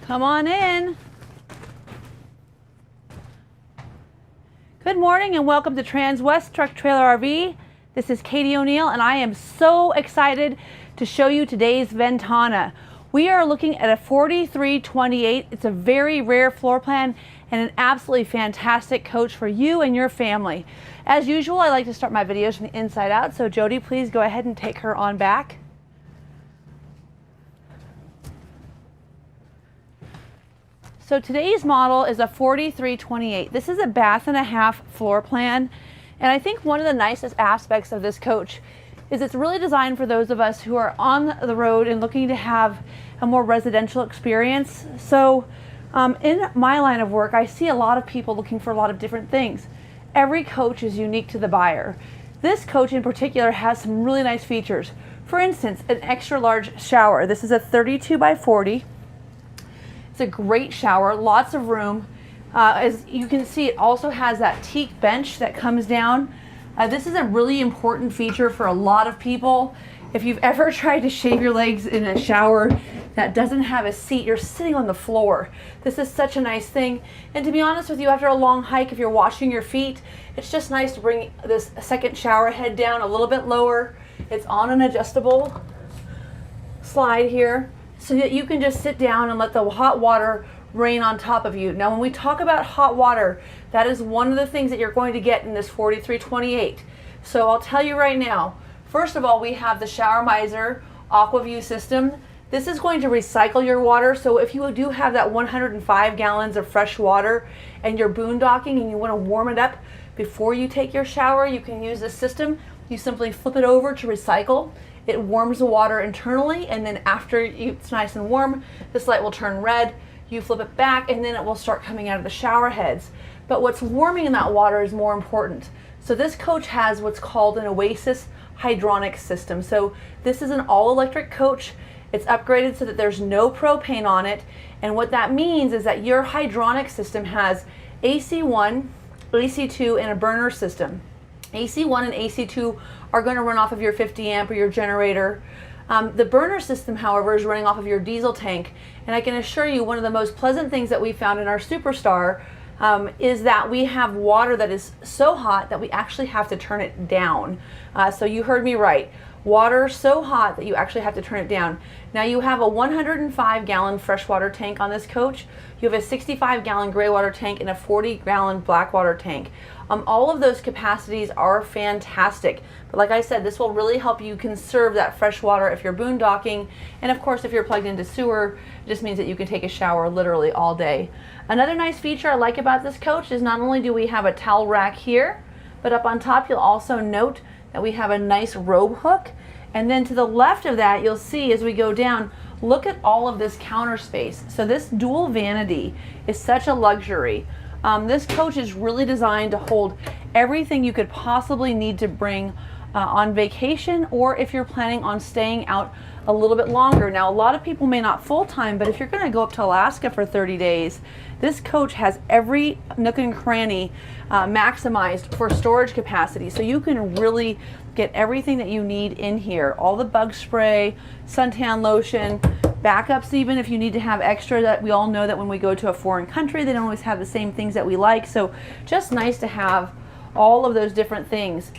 Come on in. Good morning and welcome to Transwest Truck Trailer RV. This is Katie O'Neill and I am so excited to show you today's Ventana. We are looking at a 4328. It's a very rare floor plan and an absolutely fantastic coach for you and your family. As usual, I like to start my videos from the inside out, so Jody, please go ahead and take her on back. So today's model is a 4328. This is a bath and a half floor plan. And I think one of the nicest aspects of this coach is it's really designed for those of us who are on the road and looking to have a more residential experience. So in my line of work, I see a lot of people looking for a lot of different things. Every coach is unique to the buyer. This coach in particular has some really nice features. For instance, an extra large shower. This is a 32 by 40. It's a great shower, lots of room. As you can see, it also has that teak bench that comes down. This is a really important feature for a lot of people. If you've ever tried to shave your legs in a shower that doesn't have a seat, you're sitting on the floor. This is such a nice thing. And to be honest with you, after a long hike, if you're washing your feet, it's just nice to bring this second shower head down a little bit lower. It's on an adjustable slide here, so that you can just sit down and let the hot water rain on top of you. Now, when we talk about hot water, that is one of the things that you're going to get in this 4328. So I'll tell you right now, first of all, we have the Shower Miser AquaView system. This is going to recycle your water. So if you do have that 105 gallons of fresh water and you're boondocking and you want to warm it up before you take your shower, you can use this system. You simply flip it over to recycle. It warms the water internally, and then after it's nice and warm, this light will turn red. You flip it back, and then it will start coming out of the shower heads. But what's warming in that water is more important. So this coach has what's called an Oasis hydronic system. So this is an all-electric coach. It's upgraded so that there's no propane on it. And what that means is that your hydronic system has AC1, AC2, and a burner system. AC1 and AC2 are going to run off of your 50 amp or your generator. The burner system, however, is running off of your diesel tank. And I can assure you, one of the most pleasant things that we found in our Superstar is that we have water that is so hot that we actually have to turn it down. So you heard me right. Water so hot that you actually have to turn it down. Now you have a 105 gallon freshwater tank on this coach. You have a 65 gallon gray water tank and a 40 gallon black water tank. All of those capacities are fantastic. But like I said, this will really help you conserve that fresh water if you're boondocking. And of course, if you're plugged into sewer, it just means that you can take a shower literally all day. Another nice feature I like about this coach is not only do we have a towel rack here, but up on top you'll also note that we have a nice robe hook. And then to the left of that, you'll see as we go down, look at all of this counter space. So this dual vanity is such a luxury. This coach is really designed to hold everything you could possibly need to bring on vacation, or if you're planning on staying out a little bit longer. Now, a lot of people may not full-time, but if you're going to go up to Alaska for 30 days, this coach has every nook and cranny maximized for storage capacity. So you can really get everything that you need in here. All the bug spray, suntan lotion, backups even if you need to have extra. That we all know that when we go to a foreign country, they don't always have the same things that we like. So just nice to have all of those different things.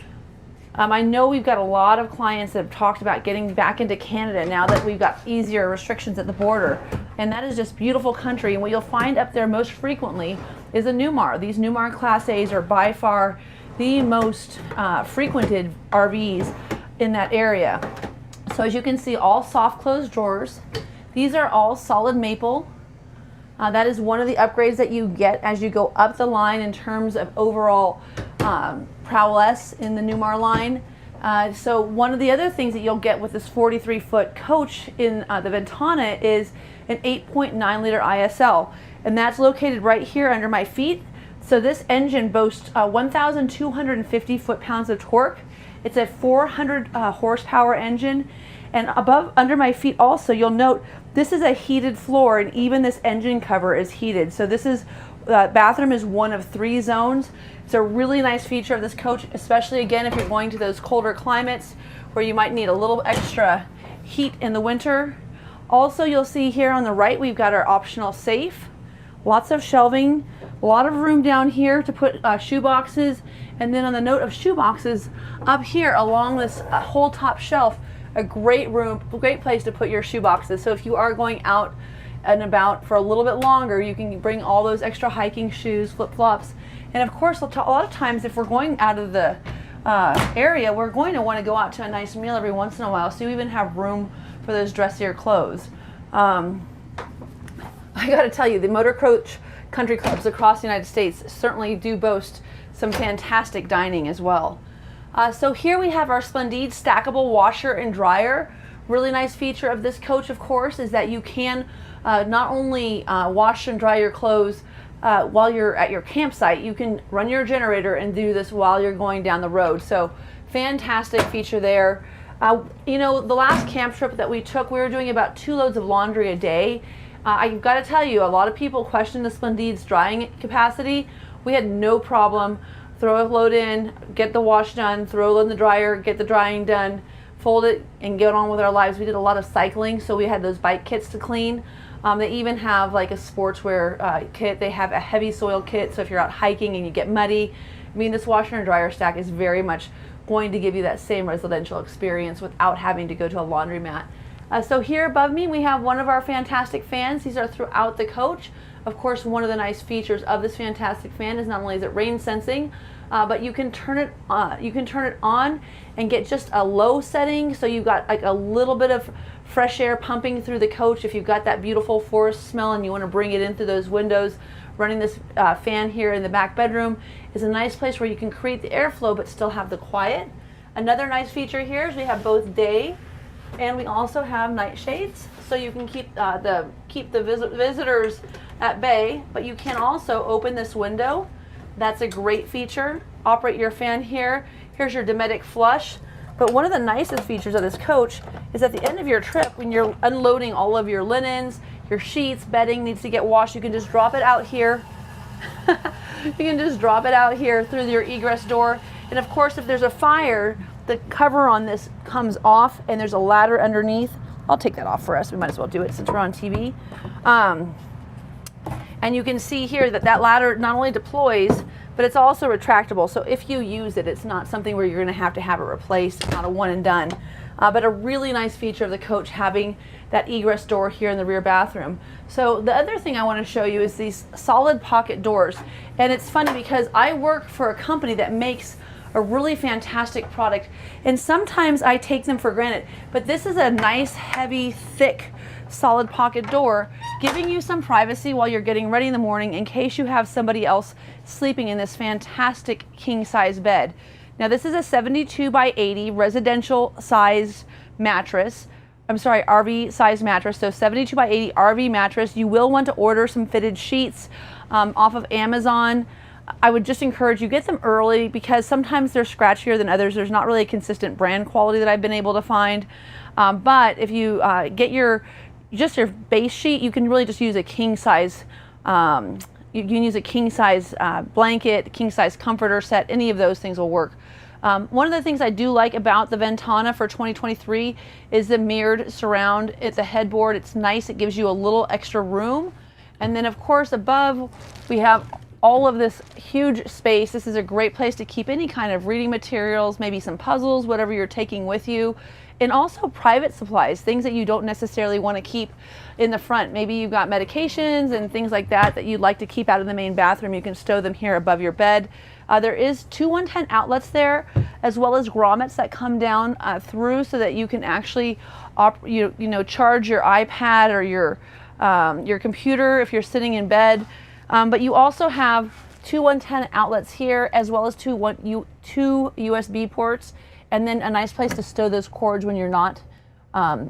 I know we've got a lot of clients that have talked about getting back into Canada now that we've got easier restrictions at the border. And that is just beautiful country. And what you'll find up there most frequently is a Newmar. These Newmar Class A's are by far the most frequented RVs in that area. So as you can see, all soft close drawers. These are all solid maple. That is one of the upgrades that you get as you go up the line in terms of overall prowess in the Newmar line. So one of the other things that you'll get with this 43-foot coach in the Ventana is an 8.9 liter ISL, and that's located right here under my feet. So this engine boasts 1,250 foot-pounds of torque. It's a 400 horsepower engine, and under my feet also, you'll note this is a heated floor, and even this engine cover is heated. So this is bathroom is one of 3 zones. It's a really nice feature of this coach, especially again if you're going to those colder climates where you might need a little extra heat in the winter. Also, you'll see here on the right, we've got our optional safe, lots of shelving, a lot of room down here to put shoe boxes. And then on the note of shoe boxes, up here along this whole top shelf, a great room, great place to put your shoe boxes. So if you are going out and about for a little bit longer, you can bring all those extra hiking shoes, flip-flops. And of course, a lot of times if we're going out of the area, we're going to want to go out to a nice meal every once in a while, so you even have room for those dressier clothes. I got to tell you, the motor coach country clubs across the United States certainly do boast some fantastic dining as well. So here we have our Splendide stackable washer and dryer. Really nice feature of this coach, of course, is that you can not only wash and dry your clothes while you're at your campsite, you can run your generator and do this while you're going down the road. So fantastic feature there. You know, the last camp trip that we took, we were doing about 2 loads of laundry a day. I've got to tell you, a lot of people question the Splendide's drying capacity. We had no problem. Throw a load in, get the wash done, throw a load in the dryer, get the drying done, fold it, and get on with our lives. We did a lot of cycling, so we had those bike kits to clean. They even have like a sportswear kit. They have a heavy soil kit, so if you're out hiking and you get muddy, I mean, this washer and dryer stack is very much going to give you that same residential experience without having to go to a laundromat. So here above me, we have one of our fantastic fans. These are throughout the coach. Of course, one of the nice features of this fantastic fan is not only is it rain sensing, but you can turn it on and get just a low setting, so you've got like a little bit of fresh air pumping through the coach. If you've got that beautiful forest smell and you want to bring it in through those windows, running this fan here in the back bedroom is a nice place where you can create the airflow but still have the quiet. Another nice feature here is we have both day and we also have night shades, so you can keep the visitors at bay, but you can also open this window. That's a great feature. Operate your fan here. Here's your Dometic flush. But one of the nicest features of this coach is at the end of your trip, when you're unloading all of your linens, your sheets, bedding needs to get washed, you can just drop it out here. You can just drop it out here through your egress door. And of course, if there's a fire, the cover on this comes off and there's a ladder underneath. I'll take that off for us. We might as well do it since we're on TV. And you can see here that that ladder not only deploys, but it's also retractable. So if you use it, it's not something where you're going to have it replaced. It's not a one and done. But a really nice feature of the coach having that egress door here in the rear bathroom. So the other thing I want to show you is these solid pocket doors. And it's funny because I work for a company that makes a really fantastic product, and sometimes I take them for granted, but this is a nice, heavy, thick, solid pocket door, giving you some privacy while you're getting ready in the morning in case you have somebody else sleeping in this fantastic king-size bed. Now this is a 72 by 80 residential size mattress. I'm sorry, RV size mattress. So 72 by 80 RV mattress. You will want to order some fitted sheets off of Amazon. I would just encourage you, get them early because sometimes they're scratchier than others. There's not really a consistent brand quality that I've been able to find. But if you get your base sheet, you can really just use a king size. You can use a king size blanket, king size comforter set. Any of those things will work. One of the things I do like about the Ventana for 2023 is the mirrored surround. It's a headboard. It's nice. It gives you a little extra room. And then of course above we have all of this huge space. This is a great place to keep any kind of reading materials, maybe some puzzles, whatever you're taking with you. And also private supplies, things that you don't necessarily want to keep in the front. Maybe you've got medications and things like that that you'd like to keep out in the main bathroom. You can stow them here above your bed. There is 2 110 outlets there, as well as grommets that come down through so that you can actually charge your iPad or your computer if you're sitting in bed. But you also have 2 110 outlets here, as well as two USB ports, and then a nice place to stow those cords when you're not,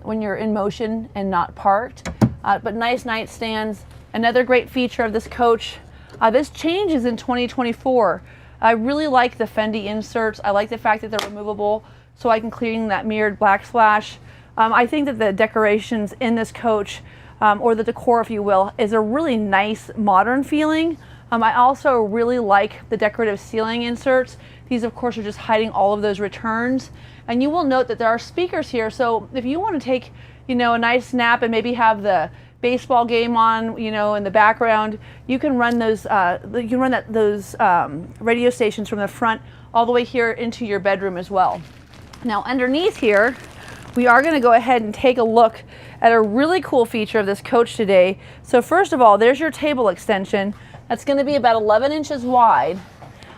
when you're in motion and not parked. But nice nightstands. Another great feature of this coach. This changes in 2024. I really like the Fendi inserts. I like the fact that they're removable, so I can clean that mirrored black splash. I think that the decorations in this coach, or the decor, if you will, is a really nice modern feeling. I also really like the decorative ceiling inserts. These of course are just hiding all of those returns. And you will note that there are speakers here, so if you want to take, a nice nap and maybe have the baseball game on, in the background, you can run those radio stations from the front all the way here into your bedroom as well. Now underneath here, we are going to go ahead and take a look at a really cool feature of this coach today. So first of all, there's your table extension. That's going to be about 11 inches wide,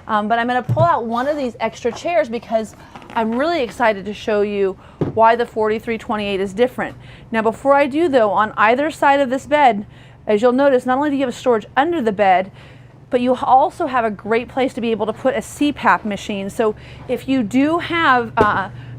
but I'm going to pull out one of these extra chairs because I'm really excited to show you why the 4328 is different. Now before I do though, on either side of this bed, as you'll notice, not only do you have storage under the bed, but you also have a great place to be able to put a CPAP machine. So if you do have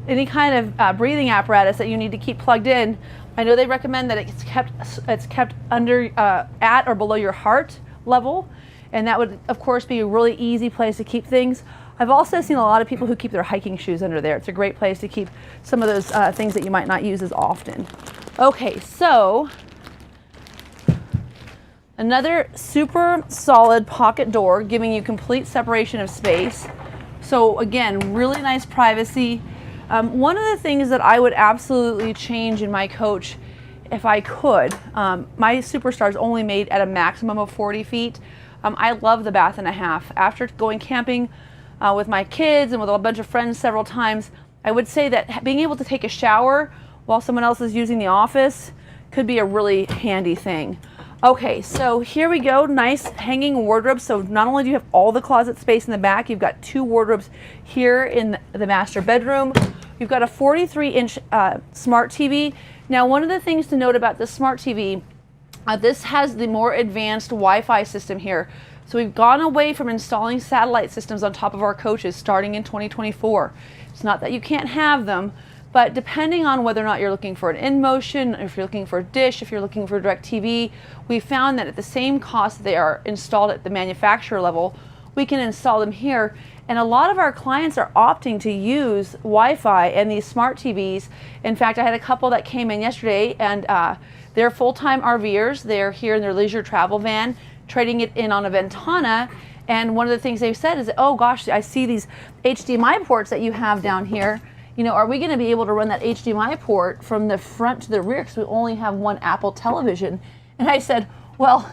any kind of breathing apparatus that you need to keep plugged in, I know they recommend that it's kept under at or below your heart level, and that would of course be a really easy place to keep things. I've also seen a lot of people who keep their hiking shoes under there. It's a great place to keep some of those things that you might not use as often. Okay, so another super solid pocket door giving you complete separation of space. So again, really nice privacy. One of the things that I would absolutely change in my coach if I could, my Superstar is only made at a maximum of 40 feet. I love the bath and a half. After going camping with my kids and with a bunch of friends several times, I would say that being able to take a shower while someone else is using the office could be a really handy thing. Okay, so here we go, nice hanging wardrobe. So not only do you have all the closet space in the back, you've got two wardrobes here in the master bedroom. You've got a 43-inch smart TV. Now, one of the things to note about this smart TV, this has the more advanced Wi-Fi system here. So we've gone away from installing satellite systems on top of our coaches starting in 2024. It's not that you can't have them, but depending on whether or not you're looking for an InMotion, if you're looking for a dish, if you're looking for DirecTV, we found that at the same cost they are installed at the manufacturer level, we can install them here. And a lot of our clients are opting to use Wi-Fi and these smart TVs. In fact, I had a couple that came in yesterday, and they're full-time RVers. They're here in their leisure travel van, trading it in on a Ventana. And one of the things they've said is, oh gosh, I see these HDMI ports that you have down here. Are we going to be able to run that HDMI port from the front to the rear because we only have one Apple television? And I said, well,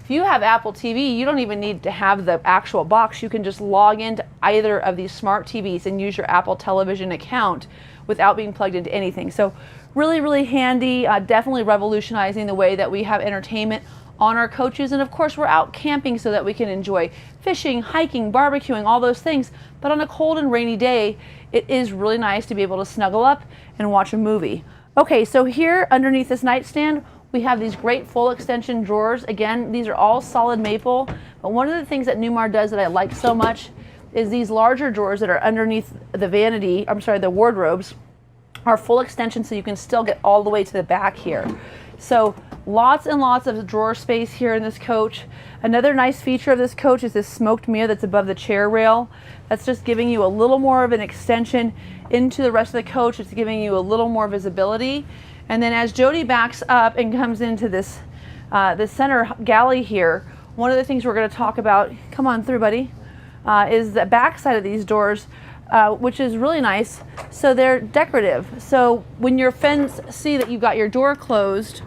if you have Apple TV, you don't even need to have the actual box. You can just log into either of these smart TVs and use your Apple television account without being plugged into anything. So really, really handy, definitely revolutionizing the way that we have entertainment on our coaches. And of course, we're out camping so that we can enjoy fishing, hiking, barbecuing, all those things. But on a cold and rainy day, it is really nice to be able to snuggle up and watch a movie. Okay, so here underneath this nightstand, we have these great full extension drawers. Again, these are all solid maple. But one of the things that Newmar does that I like so much is these larger drawers that are underneath the wardrobes are full extension, so you can still get all the way to the back here. So lots and lots of drawer space here in this coach. Another nice feature of this coach is this smoked mirror that's above the chair rail. That's just giving you a little more of an extension into the rest of the coach. It's giving you a little more visibility. And then as Jody backs up and comes into this center galley here, one of the things we're going to talk about, come on through buddy, is the back side of these doors, which is really nice. So they're decorative. So when your friends see that you've got your door closed,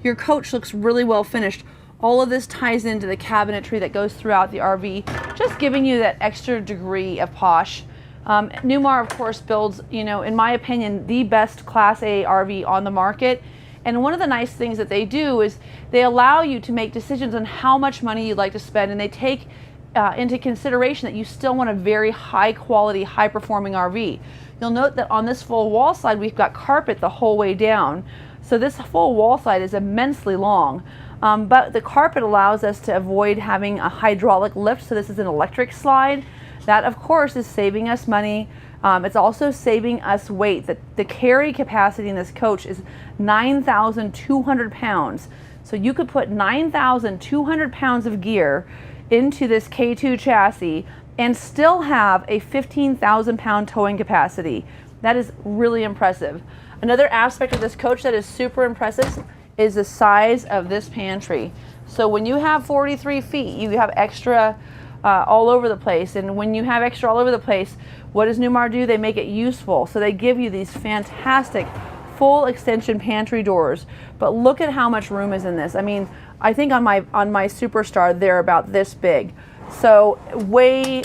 your coach looks really well finished. All of this ties into the cabinetry that goes throughout the RV, just giving you that extra degree of posh. Newmar, of course, builds, in my opinion, the best Class A RV on the market. And one of the nice things that they do is they allow you to make decisions on how much money you'd like to spend, and they take into consideration that you still want a very high quality, high performing RV. You'll note that on this full wall side, we've got carpet the whole way down. So this full wall side is immensely long. But the carpet allows us to avoid having a hydraulic lift, so this is an electric slide. That, of course, is saving us money. It's also saving us weight. The carry capacity in this coach is 9,200 pounds. So you could put 9,200 pounds of gear into this K2 chassis and still have a 15,000 pound towing capacity. That is really impressive. Another aspect of this coach that is super impressive is the size of this pantry. So when you have 43 feet, you have extra all over the place. And when you have extra all over the place, what does Newmar do? They make it useful. So they give you these fantastic full extension pantry doors. But look at how much room is in this. I mean, I think on my Superstar, they're about this big. So way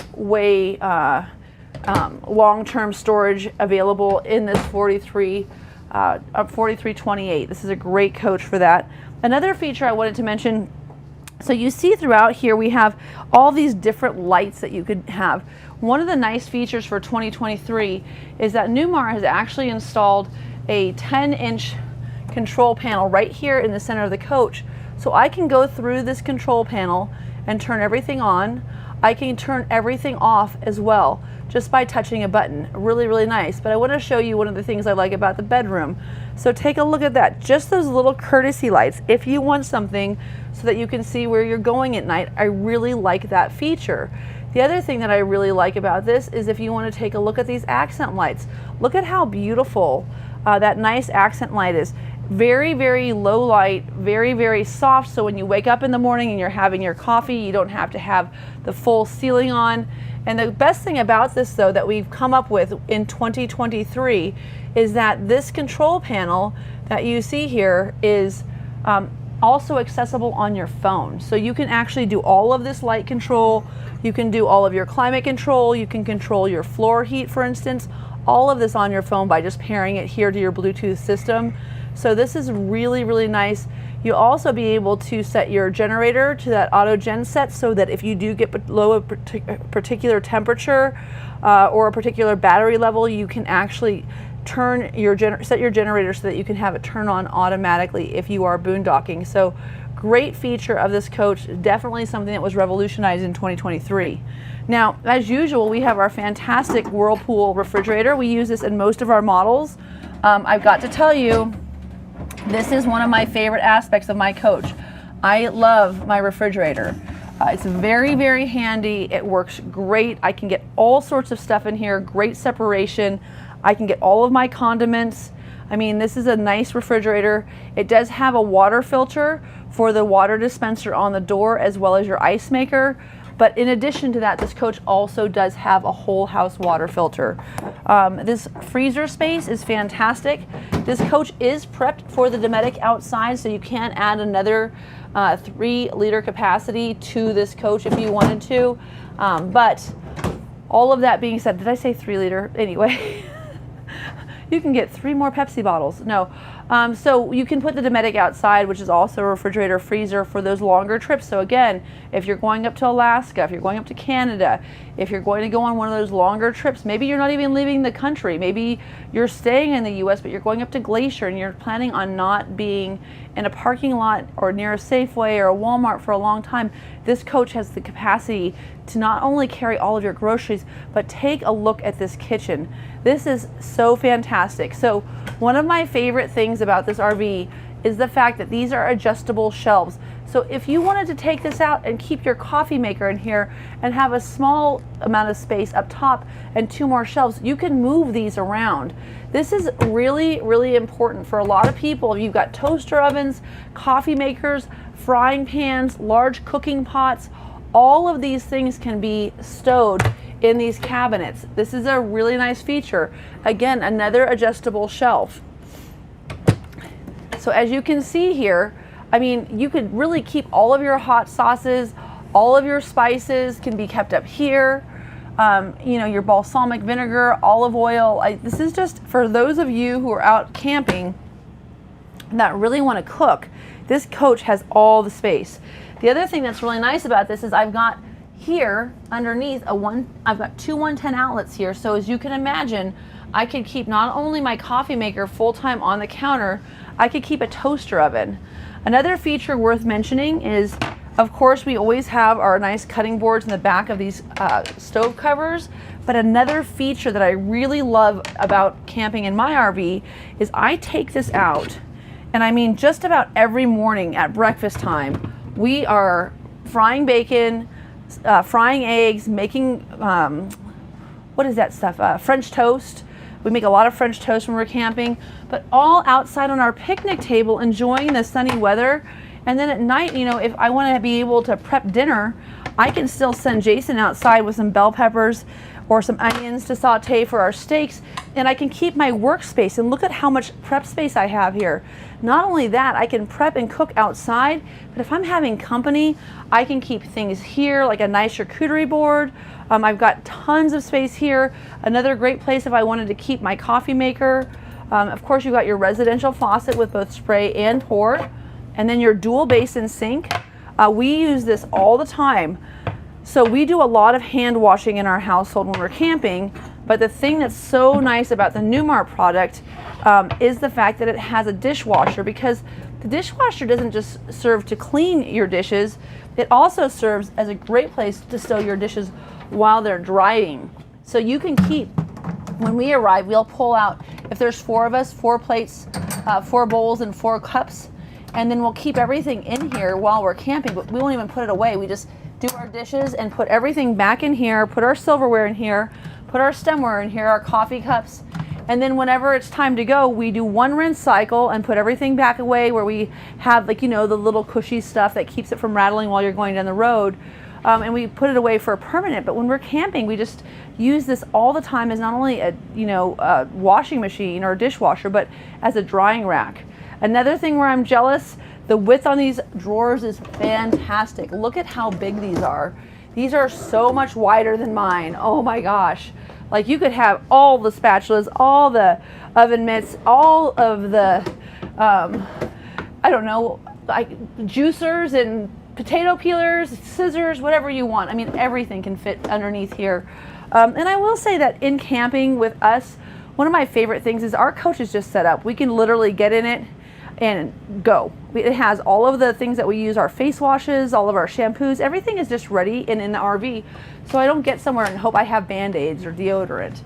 long-term storage available in this 4328. This is a great coach for that. Another feature I wanted to mention, so you see throughout here we have all these different lights that you could have. One of the nice features for 2023 is that Newmar has actually installed a 10-inch control panel right here in the center of the coach. So I can go through this control panel and turn everything on. I can turn everything off as well just by touching a button. Really nice. But I want to show you one of the things I like about the bedroom. So take a look at that. Just those little courtesy lights. If you want something so that you can see where you're going at night, I really like that feature. The other thing that I really like about this is if you want to take a look at these accent lights. Look at how beautiful that nice accent light is. Very low light, very soft, so when you wake up in the morning and you're having your coffee, you don't have to have the full ceiling on. And the best thing about this, though, that we've come up with in 2023 is that this control panel that you see here is also accessible on your phone. So you can actually do all of this light control, you can do all of your climate control, you can control your floor heat, for instance, all of this on your phone by just pairing it here to your Bluetooth system. So this is really nice. You'll also be able to set your generator to that auto gen set so that if you do get below a particular temperature or a particular battery level, you can actually turn your set your generator so that you can have it turn on automatically if you are boondocking. So great feature of this coach, definitely something that was revolutionized in 2023. Now, as usual, we have our fantastic Whirlpool refrigerator. We use this in most of our models. I've got to tell you, this is one of my favorite aspects of my coach. I love my refrigerator. It's very handy. It works great. I can get all sorts of stuff in here, great separation. I can get all of my condiments. I mean, this is a nice refrigerator. It does have a water filter for the water dispenser on the door as well as your ice maker. But in addition to that, this coach also does have a whole house water filter. This freezer space is fantastic. This coach is prepped for the Dometic outside, so you can add another 3-liter capacity to this coach if you wanted to. But all of that being said, did I say 3-liter? Anyway, you can get 3 more Pepsi bottles. No. So you can put the Dometic outside, which is also a refrigerator freezer for those longer trips. So again, if you're going up to Alaska, if you're going up to Canada, if you're going to go on one of those longer trips, maybe you're not even leaving the country, maybe you're staying in the US, but you're going up to Glacier and you're planning on not being in a parking lot or near a Safeway or a Walmart for a long time, this coach has the capacity to not only carry all of your groceries, but take a look at this kitchen. This is so fantastic. So one of my favorite things about this RV is the fact that these are adjustable shelves. So if you wanted to take this out and keep your coffee maker in here and have a small amount of space up top and 2 more shelves, you can move these around. This is really important for a lot of people. You've got toaster ovens, coffee makers, frying pans, large cooking pots. All of these things can be stowed in these cabinets. This is a really nice feature. Again, another adjustable shelf. So as you can see here, I mean, you could really keep all of your hot sauces, all of your spices can be kept up here. You know, your balsamic vinegar, olive oil. This is just for those of you who are out camping that really want to cook. This coach has all the space. The other thing that's really nice about this is I've got here underneath I've got 2 110 outlets here. So as you can imagine, I could keep not only my coffee maker full-time on the counter, I could keep a toaster oven. Another feature worth mentioning is, of course, we always have our nice cutting boards in the back of these stove covers. But another feature that I really love about camping in my RV is I take this out, and I mean just about every morning at breakfast time, we are frying bacon, frying eggs, making, what is that stuff? French toast. We make a lot of French toast when we're camping, but all outside on our picnic table enjoying the sunny weather. And then at night, you know, if I want to be able to prep dinner, I can still send Jason outside with some bell peppers or some onions to saute for our steaks, and I can keep my workspace. And look at how much prep space I have here. Not only that, I can prep and cook outside, but if I'm having company, I can keep things here, like a nice charcuterie board. I've got tons of space here. Another great place if I wanted to keep my coffee maker. Of course, you've got your residential faucet with both spray and pour, and then your dual basin sink. We use this all the time. So we do a lot of hand washing in our household when we're camping, but the thing that's so nice about the Newmar product is the fact that it has a dishwasher, because the dishwasher doesn't just serve to clean your dishes, it also serves as a great place to stow your dishes while they're drying. So you can keep, when we arrive, we'll pull out, if there's 4 of us, 4 plates, 4 bowls and 4 cups, and then we'll keep everything in here while we're camping, but we won't even put it away. We just do our dishes and put everything back in here, put our silverware in here, put our stemware in here, our coffee cups, and then whenever it's time to go, we do 1 rinse cycle and put everything back away where we have, like, you know, the little cushy stuff that keeps it from rattling while you're going down the road, and we put it away for a permanent. But when we're camping, we just use this all the time as not only a, you know, a washing machine or a dishwasher, but as a drying rack. Another thing where I'm jealous, the width on these drawers is fantastic. Look at how big these are. These are so much wider than mine. Oh my gosh. Like, you could have all the spatulas, all the oven mitts, all of the, I don't know, like juicers and potato peelers, scissors, whatever you want. I mean, everything can fit underneath here. And I will say that in camping with us, one of my favorite things is our coach is just set up. We can literally get in it and go. It has all of the things that we use, our face washes, all of our shampoos, everything is just ready and in the RV. So I don't get somewhere and hope I have Band-Aids or deodorant.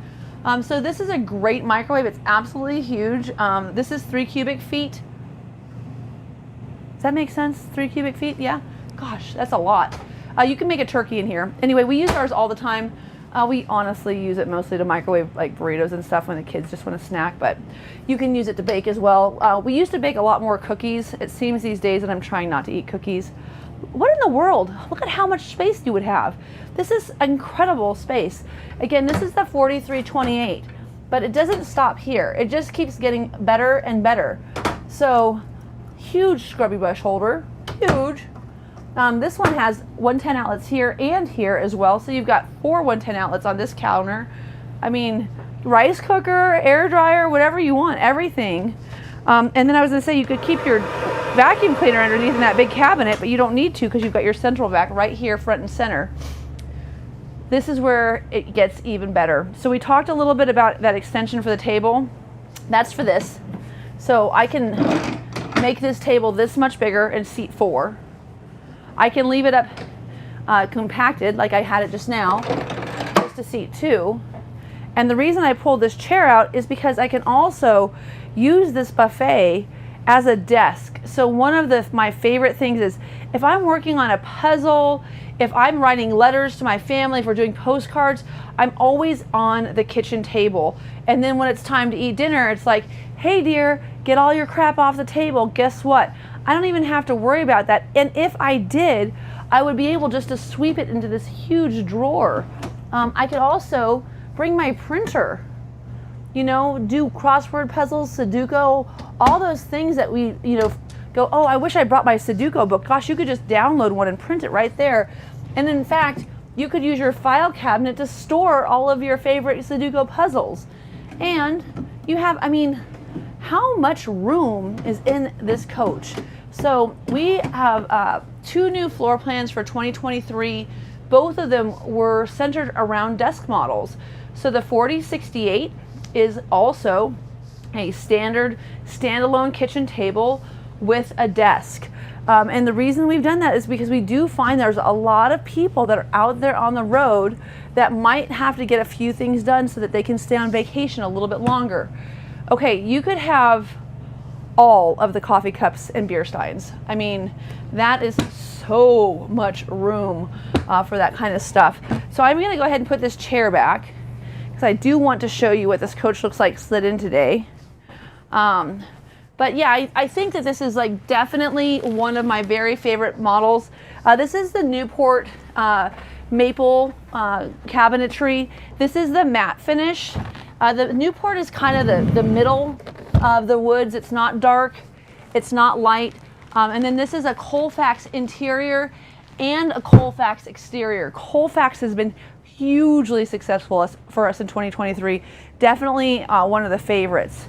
So this is a great microwave. It's absolutely huge. This is 3 cubic feet. Does that make sense? 3 cubic feet? Yeah. Gosh, that's a lot. You can make a turkey in here. Anyway, we use ours all the time. We honestly use it mostly to microwave like burritos and stuff when the kids just want to snack, but you can use it to bake as well. We used to bake a lot more cookies. It seems these days that I'm trying not to eat cookies. What in the world? Look at how much space you would have. This is incredible space. Again, this is the 4328, but it doesn't stop here. It just keeps getting better and better. So, huge scrubby brush holder, huge. This one has 110 outlets here and here as well. So you've got 4 110 outlets on this counter. I mean, rice cooker, air dryer, whatever you want, everything. And then I was gonna say you could keep your vacuum cleaner underneath in that big cabinet, but you don't need to because you've got your central vac right here front and center. This is where it gets even better. So we talked a little bit about that extension for the table. That's for this. So I can make this table this much bigger and seat 4. I can leave it up compacted like I had it just now, just to seat 2. And the reason I pulled this chair out is because I can also use this buffet as a desk. So one of my favorite things is if I'm working on a puzzle, if I'm writing letters to my family, if we're doing postcards, I'm always on the kitchen table. And then when it's time to eat dinner, it's like, hey dear, get all your crap off the table. Guess what? I don't even have to worry about that. And if I did, I would be able just to sweep it into this huge drawer. I could also bring my printer, you know, do crossword puzzles, Sudoku, all those things that we, you know, go, oh, I wish I brought my Sudoku book. Gosh, you could just download one and print it right there. And in fact, you could use your file cabinet to store all of your favorite Sudoku puzzles. And you have, I mean, how much room is in this coach? So we have 2 new floor plans for 2023. Both of them were centered around desk models. So the 4068 is also a standard standalone kitchen table with a desk. And the reason we've done that is because we do find there's a lot of people that are out there on the road that might have to get a few things done so that they can stay on vacation a little bit longer. Okay, you could have all of the coffee cups and beer steins. I mean, that is so much room for that kind of stuff. So I'm gonna go ahead and put this chair back because I do want to show you what this coach looks like slid in today. But yeah, I think that this is like definitely one of my very favorite models. This is the Newport maple cabinetry. This is the matte finish. The Newport is kind of the middle of the woods. It's not dark, it's not light. And then this is a Colfax interior and a Colfax exterior. Colfax has been hugely successful for us in 2023. Definitely one of the favorites.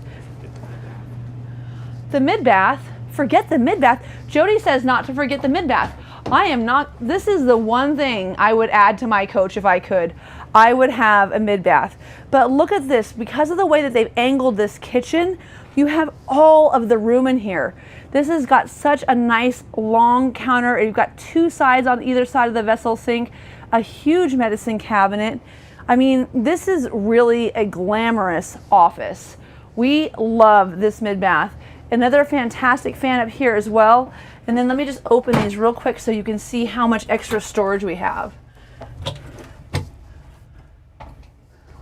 The mid-bath, forget the mid-bath. Jody says not to forget the mid-bath. I am not, this is the one thing I would add to my coach if I could. I would have a mid-bath. But look at this, because of the way that they've angled this kitchen, you have all of the room in here. This has got such a nice long counter. You've got two sides on either side of the vessel sink, a huge medicine cabinet. I mean, this is really a glamorous office. We love this mid-bath. Another fantastic fan up here as well. And then let me just open these real quick so you can see how much extra storage we have.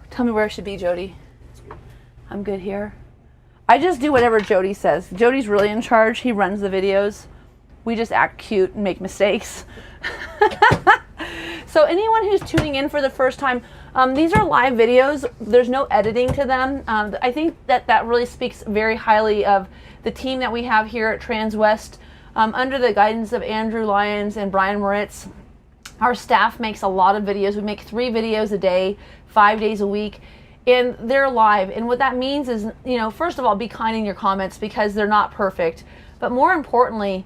Tell me where I should be, Jody. I'm good here. I just do whatever Jody says. Jody's really in charge. He runs the videos. We just act cute and make mistakes. So anyone who's tuning in for the first time, these are live videos. There's no editing to them. I think that really speaks very highly of the team that we have here at Transwest. Under the guidance of Andrew Lyons and Brian Moritz, our staff makes a lot of videos. We make 3 videos a day, 5 days a week, and they're live. And what that means is, you know, first of all, be kind in your comments because they're not perfect. But more importantly,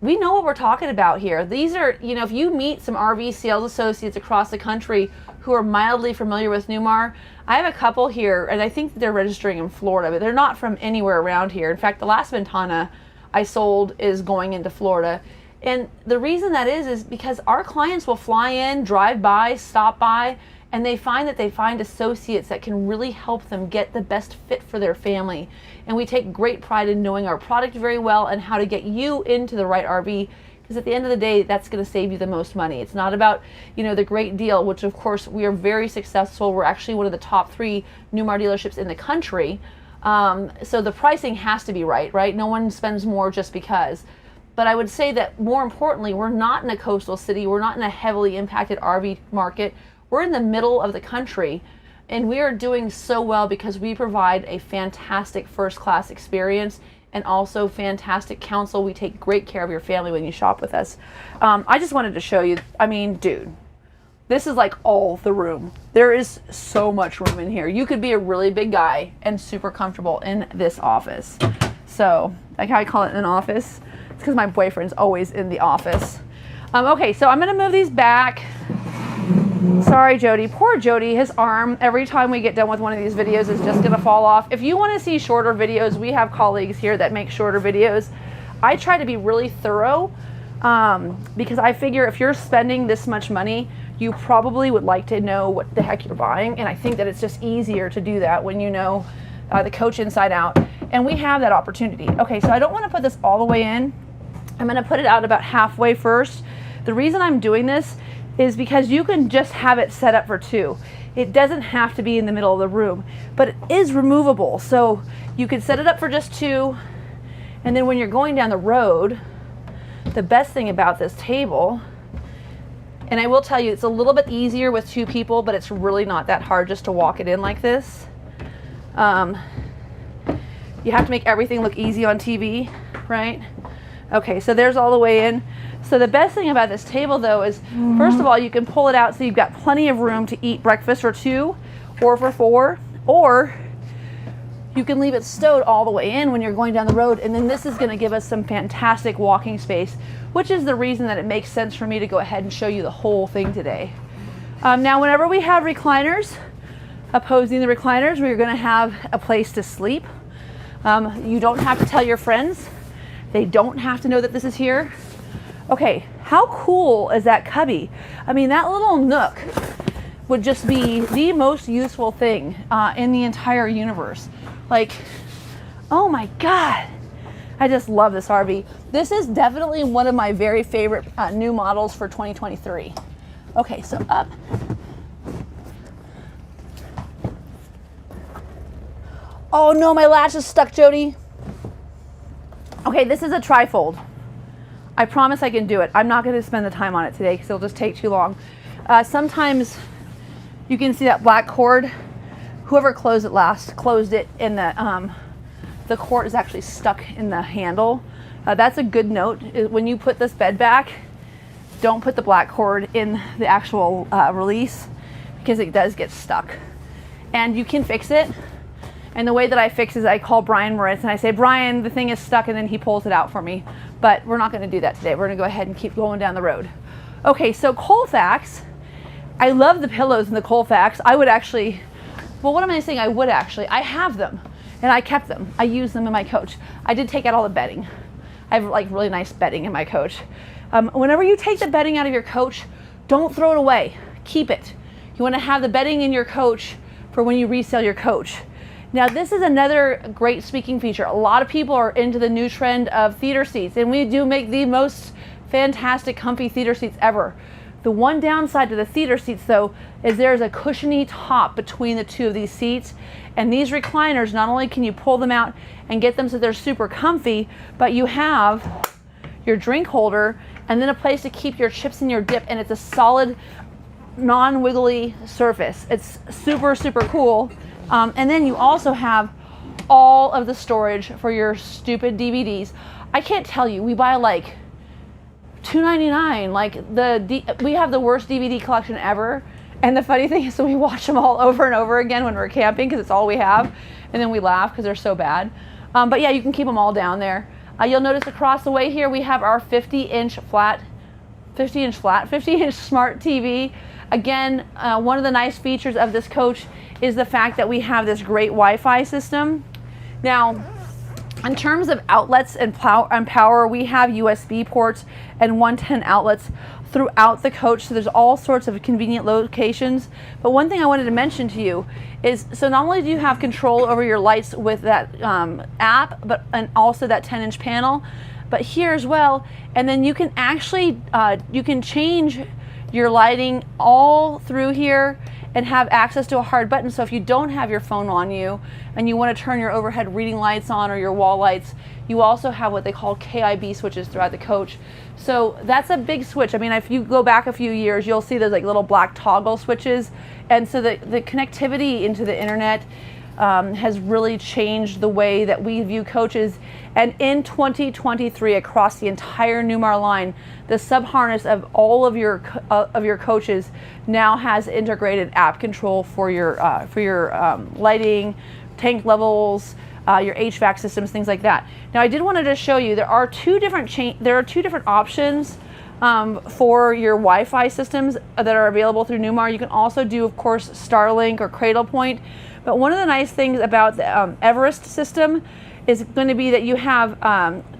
we know what we're talking about here. These are, you know, if you meet some RV sales associates across the country who are mildly familiar with Newmar, I have a couple here, and I think they're registering in Florida, but they're not from anywhere around here. In fact, the last Ventana I sold is going into Florida. And the reason that is because our clients will fly in, drive by, stop by, and they find associates that can really help them get the best fit for their family. And we take great pride in knowing our product very well and how to get you into the right RV, because at the end of the day, that's going to save you the most money. It's not about, you know, the great deal, which of course we are very successful. We're actually one of the top 3 Newmar dealerships in the country. So the pricing has to be right? No one spends more just because. But I would say that more importantly, we're not in a coastal city. We're not in a heavily impacted RV market. We're in the middle of the country, and we are doing so well because we provide a fantastic first-class experience and also fantastic counsel. We take great care of your family when you shop with us. I just wanted to show you, I mean, dude, this is like all the room. There is so much room in here. You could be a really big guy and super comfortable in this office. So, like how I call it an office. It's because my boyfriend's always in the office. Okay, so I'm gonna move these back. Sorry, Jody. Poor Jody, his arm, every time we get done with one of these videos, is just going to fall off. If you want to see shorter videos, we have colleagues here that make shorter videos. I try to be really thorough because I figure if you're spending this much money, you probably would like to know what the heck you're buying. And I think that it's just easier to do that when you know the coach inside out. And we have that opportunity. Okay, so I don't want to put this all the way in. I'm going to put it out about halfway first. The reason I'm doing this is because you can just have it set up for 2. It doesn't have to be in the middle of the room, but it is removable. So you can set it up for just 2, and then when you're going down the road, the best thing about this table, and I will tell you, it's a little bit easier with 2 people, but it's really not that hard just to walk it in like this. You have to make everything look easy on TV, right? Okay, so there's all the way in. So the best thing about this table though is, first of all, you can pull it out so you've got plenty of room to eat breakfast for 2 or for 4, or you can leave it stowed all the way in when you're going down the road, and then this is going to give us some fantastic walking space, which is the reason that it makes sense for me to go ahead and show you the whole thing today. Now, whenever we have recliners, opposing the recliners, we're going to have a place to sleep. You don't have to tell your friends. They don't have to know that this is here. Okay, how cool is that cubby? I mean, that little nook would just be the most useful thing in the entire universe. Like, oh my God, I just love this RV. This is definitely one of my very favorite new models for 2023. Okay, so up. Oh no, my latch is stuck, Jody. Okay, this is a trifold. I promise I can do it. I'm not going to spend the time on it today because it'll just take too long. Sometimes you can see that black cord. Whoever closed it last closed it, and the cord is actually stuck in the handle. That's a good note. When you put this bed back, don't put the black cord in the actual release, because it does get stuck. And you can fix it. And the way that I fix is I call Brian Moritz and I say, Brian, the thing is stuck, and then he pulls it out for me. But we're not going to do that today. We're going to go ahead and keep going down the road. Okay, so Colfax. I love the pillows in the Colfax. I would actually, well, what am I saying? I would actually. I have them, and I kept them. I use them in my coach. I did take out all the bedding. I have like really nice bedding in my coach. Whenever you take the bedding out of your coach, don't throw it away. Keep it. You want to have the bedding in your coach for when you resell your coach. Now, this is another great speaking feature. A lot of people are into the new trend of theater seats, and we do make the most fantastic comfy theater seats ever. The one downside to the theater seats, though, is there's a cushiony top between the two of these seats, and these recliners, not only can you pull them out and get them so they're super comfy, but you have your drink holder and then a place to keep your chips and your dip, and it's a solid, non-wiggly surface. It's super, super cool. And then you also have all of the storage for your stupid DVDs. I can't tell you, we buy like $2.99. Like we have the worst DVD collection ever. And the funny thing is that we watch them all over and over again when we're camping because it's all we have. And then we laugh because they're so bad. But yeah, you can keep them all down there. You'll notice across the way here we have our 50-inch smart TV. Again, one of the nice features of this coach is the fact that we have this great Wi-Fi system. Now, in terms of outlets and power, we have USB ports and 110 outlets throughout the coach, so there's all sorts of convenient locations. But one thing I wanted to mention to you is, so not only do you have control over your lights with that app, and also that 10-inch panel, but here as well, and then you can actually, you can change your lighting all through here and have access to a hard button. So if you don't have your phone on you and you want to turn your overhead reading lights on or your wall lights, you also have what they call KIB switches throughout the coach. So that's a big switch. I mean, if you go back a few years, you'll see those like little black toggle switches. And so the connectivity into the internet has really changed the way that we view coaches. And in 2023, across the entire Newmar line, the sub-harness of all of your coaches now has integrated app control for your lighting, tank levels, your HVAC systems, things like that. Now, I did want to just show you there are two different options for your Wi-Fi systems that are available through Newmar. You can also do, of course, Starlink or Cradlepoint. But one of the nice things about the Everest system is going to be that you have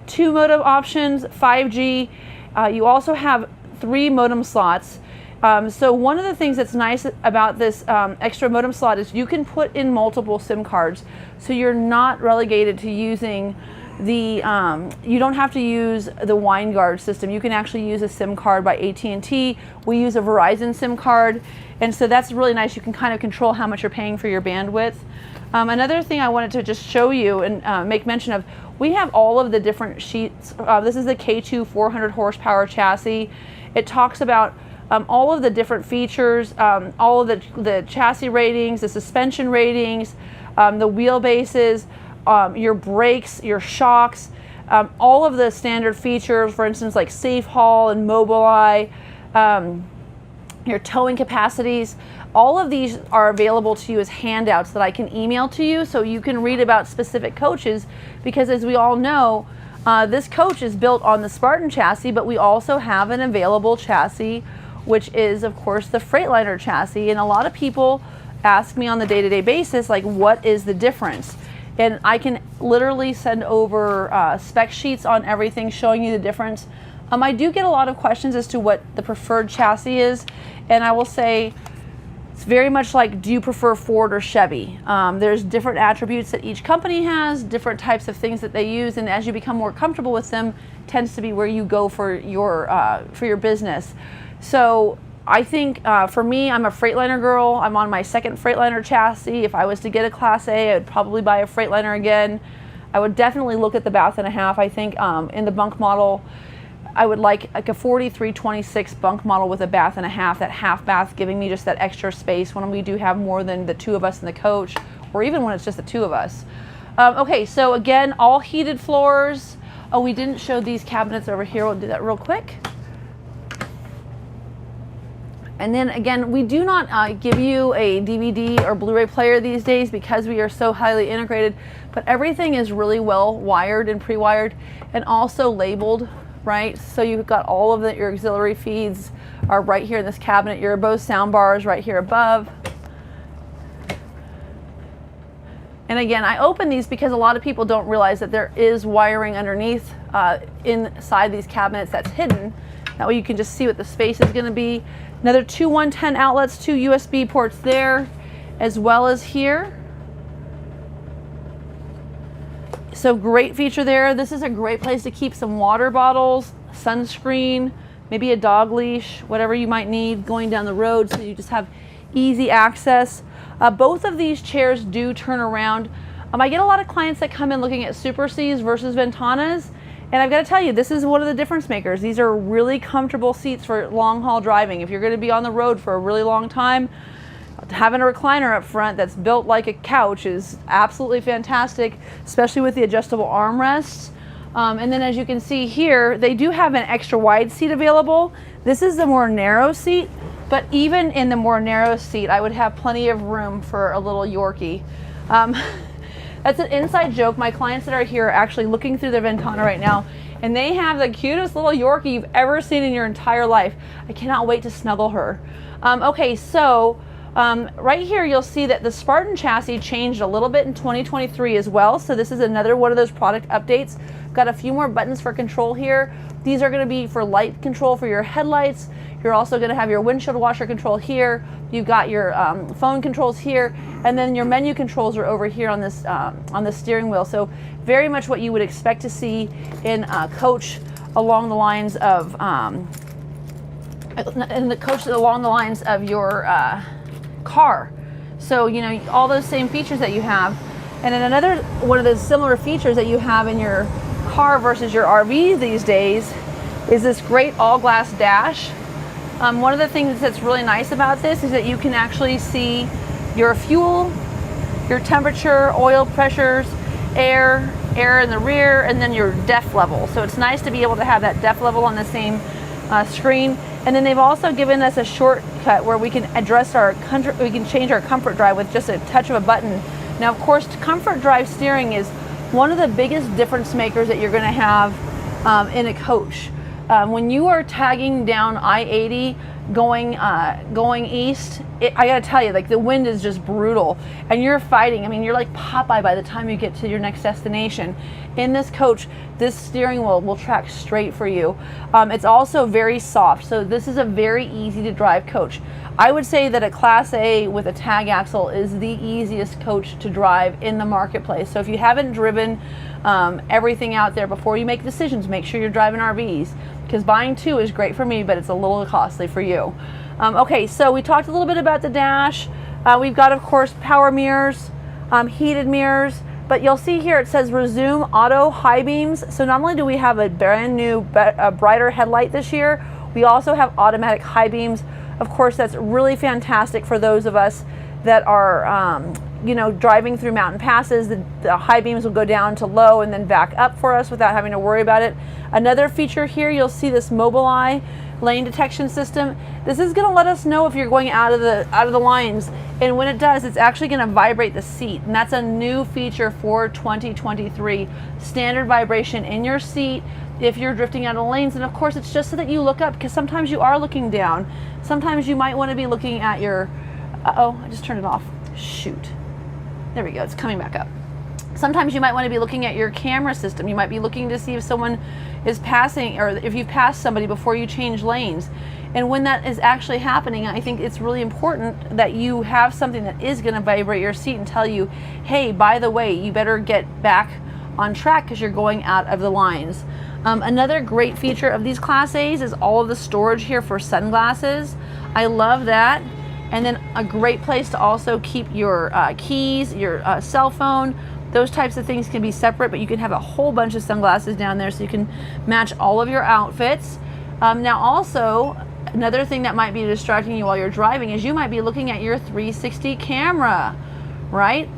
2 modem options, 5G. You also have 3 modem slots. So one of the things that's nice about this extra modem slot is you can put in multiple SIM cards. So you're not relegated to using the, you don't have to use the WineGuard system. You can actually use a SIM card by AT&T. We use a Verizon SIM card. And so that's really nice. You can kind of control how much you're paying for your bandwidth. Another thing I wanted to just show you and make mention of, we have all of the different sheets. This is the K2 400 horsepower chassis. It talks about all of the different features, all of the chassis ratings, the suspension ratings, the wheelbases, your brakes, your shocks, all of the standard features, for instance, like safe haul and Mobileye, your towing capacities. All of these are available to you as handouts that I can email to you so you can read about specific coaches, because as we all know, this coach is built on the Spartin chassis, but we also have an available chassis, which is, of course, the Freightliner chassis. And a lot of people ask me on the day-to-day basis, like, what is the difference? And I can literally send over spec sheets on everything showing you the difference. I do get a lot of questions as to what the preferred chassis is, and I will say it's very much like, do you prefer Ford or Chevy? There's different attributes that each company has, different types of things that they use, and as you become more comfortable with them, tends to be where you go for your business. So I think for me, I'm a Freightliner girl. I'm on my second Freightliner chassis. If I was to get a Class A, I would probably buy a Freightliner again. I would definitely look at the bath and a half. I think in the bunk model, I would like a 4326 bunk model with a bath and a half, that half bath giving me just that extra space when we do have more than the two of us in the coach, or even when it's just the two of us. Okay, so again, all heated floors. Oh, we didn't show these cabinets over here. We'll do that real quick. And then again, we do not give you a DVD or Blu-ray player these days because we are so highly integrated, but everything is really well wired and pre-wired and also labeled, right? So you've got all of your auxiliary feeds are right here in this cabinet. Your Bose sound bar is right here above. And again, I open these because a lot of people don't realize that there is wiring underneath inside these cabinets that's hidden. That way you can just see what the space is going to be. Another two 110 outlets, two USB ports there, as well as here. So great feature there. This is a great place to keep some water bottles, sunscreen, maybe a dog leash, whatever you might need going down the road, so you just have easy access. Both of these chairs do turn around. I get a lot of clients that come in looking at Super Cs versus Ventanas, and I've got to tell you, this is one of the difference makers. These are really comfortable seats for long haul driving. If you're going to be on the road for a really long time, having a recliner up front that's built like a couch is absolutely fantastic, especially with the adjustable armrests. And then as you can see here, they do have an extra wide seat available. This is the more narrow seat, but even in the more narrow seat, I would have plenty of room for a little Yorkie. That's an inside joke. My clients that are here are actually looking through their Ventana right now, and they have the cutest little Yorkie you've ever seen in your entire life. I cannot wait to snuggle her. Okay, so right here you'll see that the Spartin chassis changed a little bit in 2023 as well. So this is another one of those product updates. Got a few more buttons for control here. These are going to be for light control for your headlights. You're also going to have your windshield washer control here. You've got your phone controls here, and then your menu controls are over here on the steering wheel. So very much what you would expect to see in a coach along the lines of your car. So you know, all those same features that you have. And then another one of the similar features that you have in your car versus your RV these days is this great all glass dash. One of the things that's really nice about this is that you can actually see your fuel, your temperature, oil pressures, air in the rear, and then your DEF level. So it's nice to be able to have that DEF level on the same screen. And then they've also given us a shortcut where we can change our comfort drive with just a touch of a button. Now, of course, comfort drive steering is one of the biggest difference makers that you're going to have in a coach. When you are tagging down I-80 going east, I gotta tell you, like, the wind is just brutal and you're fighting. I mean, you're like Popeye by the time you get to your next destination. In this coach, this steering wheel will track straight for you. It's also very soft, so this is a very easy to drive coach. I would say that a Class A with a tag axle is the easiest coach to drive in the marketplace. So if you haven't driven everything out there before you make decisions, make sure you're driving RVs, because buying two is great for me, but it's a little costly for you. Okay, so we talked a little bit about the dash. We've got, of course, power mirrors, heated mirrors, but you'll see here it says resume auto high beams. So not only do we have a brand new brighter headlight this year, we also have automatic high beams. Of course, that's really fantastic for those of us that are you know, driving through mountain passes. The high beams will go down to low and then back up for us without having to worry about it. Another feature here, you'll see this Mobileye lane detection system. This is going to let us know if you're going out of the lines, and when it does, it's actually going to vibrate the seat, and that's a new feature for 2023. Standard vibration in your seat if you're drifting out of lanes. And of course, it's just so that you look up, because sometimes you are looking down. Sometimes you might want to be looking at your uh-oh, I just turned it off. Shoot. There we go, it's coming back up. Sometimes you might want to be looking at your camera system. You might be looking to see if someone is passing, or if you've passed somebody before you change lanes. And when that is actually happening, I think it's really important that you have something that is going to vibrate your seat and tell you, hey, by the way, you better get back on track because you're going out of the lines. Another great feature of these Class A's is all of the storage here for sunglasses. I love that. And then a great place to also keep your keys, your cell phone, those types of things can be separate, but you can have a whole bunch of sunglasses down there so you can match all of your outfits. Now also, another thing that might be distracting you while you're driving is you might be looking at your 360 camera, right?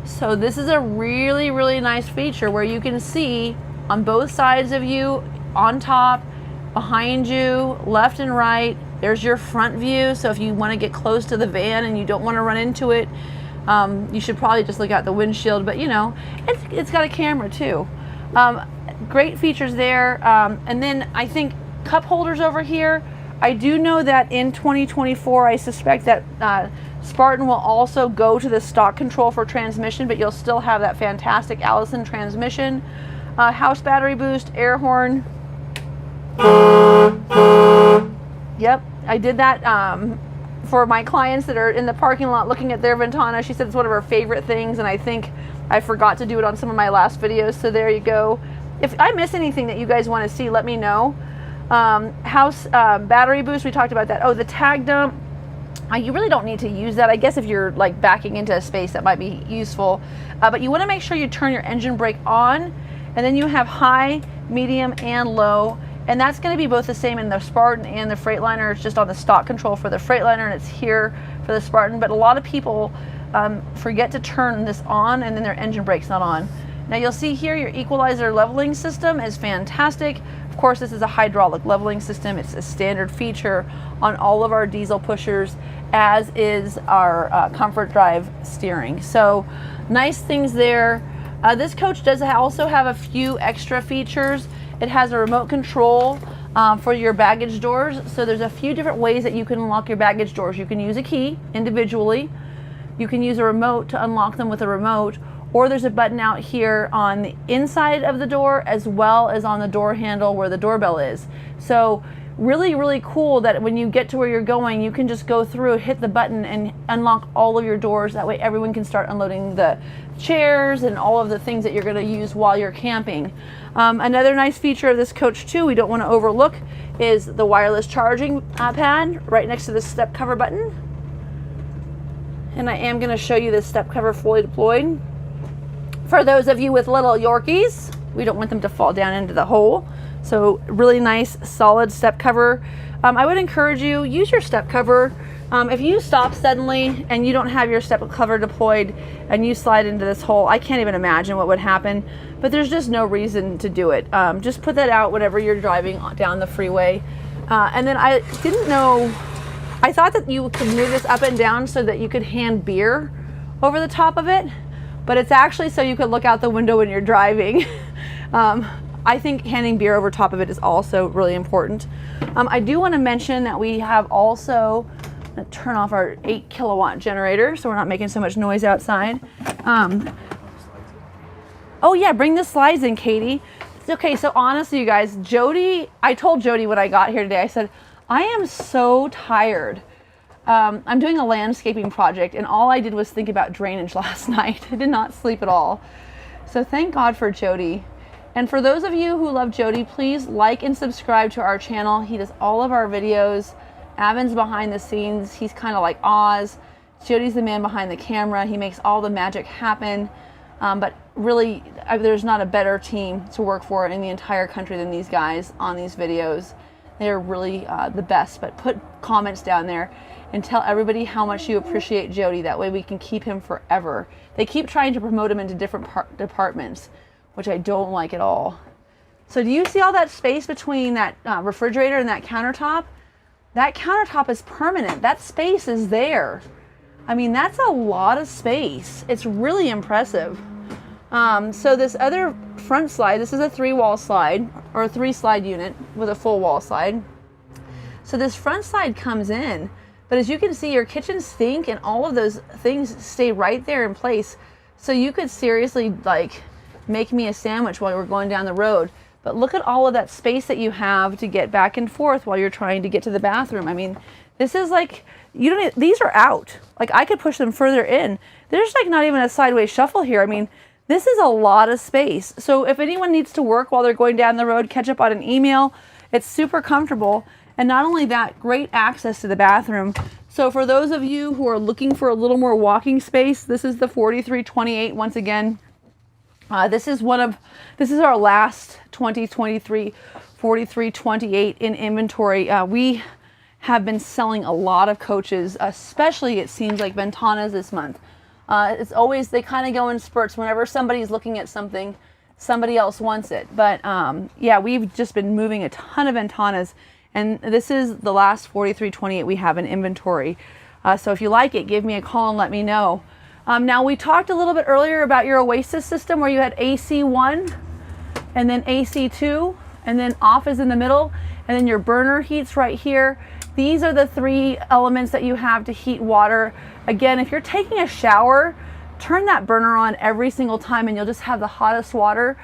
So this is a really, really nice feature where you can see on both sides of you, on top, behind you, left and right. There's your front view. So if you want to get close to the van and you don't want to run into it, you should probably just look out the windshield, but you know, it's got a camera too. Great features there. And then I think cup holders over here. I do know that in 2024, I suspect that Spartin will also go to the stock control for transmission, but you'll still have that fantastic Allison transmission. House battery boost, air horn. Yep, I did that for my clients that are in the parking lot looking at their Ventana. She said it's one of her favorite things, and I think I forgot to do it on some of my last videos, so there you go. If I miss anything that you guys want to see, let me know. House battery boost, we talked about that. Oh, the tag dump. You really don't need to use that. I guess if you're like backing into a space, that might be useful. But you want to make sure you turn your engine brake on, and then you have high, medium, and low. And that's going to be both the same in the Spartin and the Freightliner. It's just on the stock control for the Freightliner, and it's here for the Spartin. But a lot of people forget to turn this on, and then their engine brake's not on. Now you'll see here your equalizer leveling system is fantastic. Of course, this is a hydraulic leveling system. It's a standard feature on all of our diesel pushers, as is our comfort drive steering. So nice things there. This coach does also have a few extra features. It has a remote control for your baggage doors. So there's a few different ways that you can unlock your baggage doors. You can use a key individually. You can use a remote to unlock them with a remote, or there's a button out here on the inside of the door as well as on the door handle where the doorbell is. So really, really cool that when you get to where you're going, you can just go through, hit the button, and unlock all of your doors. That way everyone can start unloading the chairs and all of the things that you're going to use while you're camping. Another nice feature of this coach too, we don't want to overlook, is the wireless charging pad right next to the step cover button. And I am going to show you this step cover fully deployed. For those of you with little Yorkies, we don't want them to fall down into the hole. So really nice, solid step cover. I would encourage you, use your step cover. If you stop suddenly and you don't have your step cover deployed and you slide into this hole, I can't even imagine what would happen, but there's just no reason to do it. Just put that out whenever you're driving down the freeway. And then I didn't know, I thought that you could move this up and down so that you could hand beer over the top of it, but it's actually so you could look out the window when you're driving. I think handing beer over top of it is also really important. I do want to mention that we have also, I'm going to turn off our 8 kilowatt generator so we're not making so much noise outside. Oh yeah, bring the slides in, Katie. Okay, so honestly, you guys, Jody, I told Jody when I got here today, I said, I am so tired. I'm doing a landscaping project, and all I did was think about drainage last night. I did not sleep at all. So thank God for Jody. And for those of you who love Jody, please like and subscribe to our channel. He does all of our videos. Avin's behind the scenes. He's kind of like Oz. Jody's the man behind the camera. He makes all the magic happen. But really, there's not a better team to work for in the entire country than these guys on these videos. They're really the best. But put comments down there and tell everybody how much you appreciate Jody. That way we can keep him forever. They keep trying to promote him into different departments, which I don't like at all. So do you see all that space between that refrigerator and that countertop? That countertop is permanent. That space is there. I mean, that's a lot of space. It's really impressive. So this other front slide, this is a 3-wall slide, or a 3-slide unit with a full wall slide. So this front slide comes in, but as you can see, your kitchen sink and all of those things stay right there in place. So you could seriously like make me a sandwich while we're going down the road. But look at all of that space that you have to get back and forth while you're trying to get to the bathroom. I mean, this is like, you don't, these are out. Like I could push them further in. There's like not even a sideways shuffle here. I mean, this is a lot of space. So if anyone needs to work while they're going down the road, catch up on an email, it's super comfortable. And not only that, great access to the bathroom. So for those of you who are looking for a little more walking space, this is the 4328 once again. This is our last 2023 4328 in inventory. We have been selling a lot of coaches, especially it seems like Ventanas this month. It's always, they kind of go in spurts. Whenever somebody's looking at something, somebody else wants it. But yeah, we've just been moving a ton of Ventanas, and this is the last 4328 we have in inventory. So if you like it, give me a call and let me know. Now, we talked a little bit earlier about your Oasis system where you had AC1 and then AC2 and then off is in the middle, and then your burner heats right here. These are the three elements that you have to heat water. Again, if you're taking a shower, turn that burner on every single time and you'll just have the hottest water.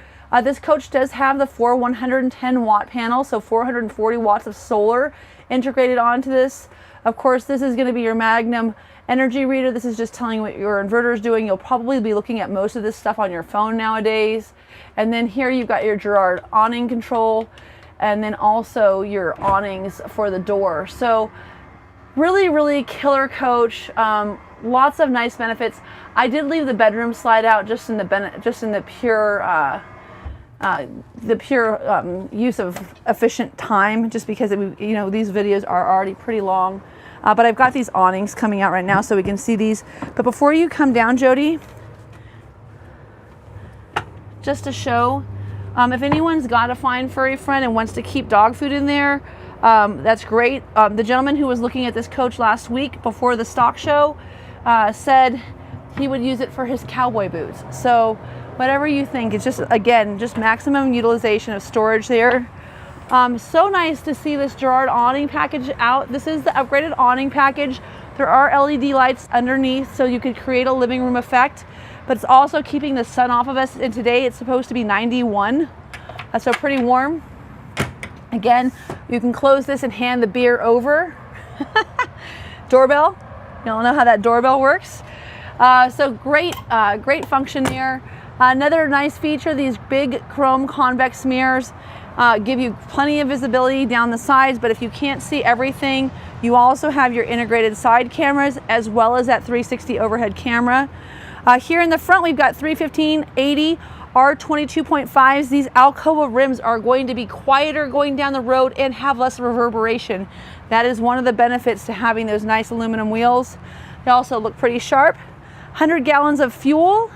This coach does have the 4 110 watt panel, so 440 watts of solar integrated onto this. Of course, this is going to be your Magnum energy reader. This is just telling you what your inverter is doing. You'll probably be looking at most of this stuff on your phone nowadays. And then here you've got your Girard awning control, and then also your awnings for the door. So really, really killer coach. Lots of nice benefits. I did leave the bedroom slide out just in the pure use of efficient time, just because these videos are already pretty long. But I've got these awnings coming out right now so we can see these. But before you come down, Jody, just to show, if anyone's got a fine furry friend and wants to keep dog food in there, that's great. The gentleman who was looking at this coach last week before the stock show said he would use it for his cowboy boots. So whatever you think, it's just, again, just maximum utilization of storage there. So nice to see this Girard awning package out. This is the upgraded awning package. There are LED lights underneath so you could create a living room effect, but it's also keeping the sun off of us. And today it's supposed to be 91, so pretty warm. Again, you can close this and hand the beer over. Doorbell, you all know how that doorbell works. So great function there. Another nice feature, these big chrome convex mirrors give you plenty of visibility down the sides, but if you can't see everything, you also have your integrated side cameras as well as that 360 overhead camera. Here in the front, we've got 315/80 R22.5s. These Alcoa rims are going to be quieter going down the road and have less reverberation. That is one of the benefits to having those nice aluminum wheels. They also look pretty sharp. 100 gallons of fuel.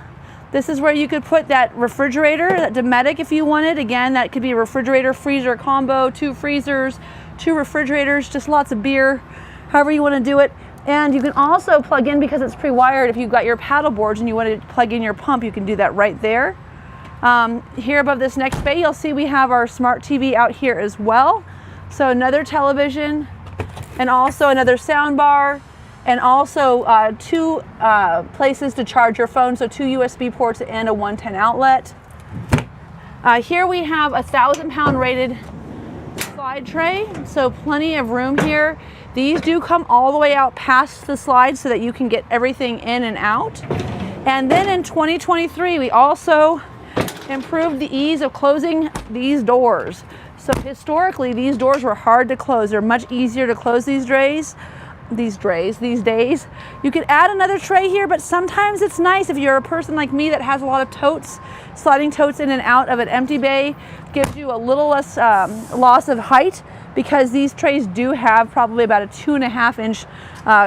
This is where you could put that refrigerator, that Dometic if you wanted. Again, that could be a refrigerator freezer combo, 2 freezers, 2 refrigerators, just lots of beer, however you want to do it. And you can also plug in, because it's pre-wired, if you've got your paddle boards and you want to plug in your pump, you can do that right there. Here above this next bay, you'll see we have our smart TV out here as well. So another television and also another sound bar, and also 2 places to charge your phone, so 2 USB ports and a 110 outlet. Here we have a 1,000-pound rated slide tray, so plenty of room here. These do come all the way out past the slide so that you can get everything in and out. And then in 2023, we also improved the ease of closing these doors. So historically, these doors were hard to close. They're much easier to close these days. You could add another tray here, but sometimes it's nice if you're a person like me that has a lot of totes. Sliding totes in and out of an empty bay gives you a little less loss of height, because these trays do have probably about a 2.5 inch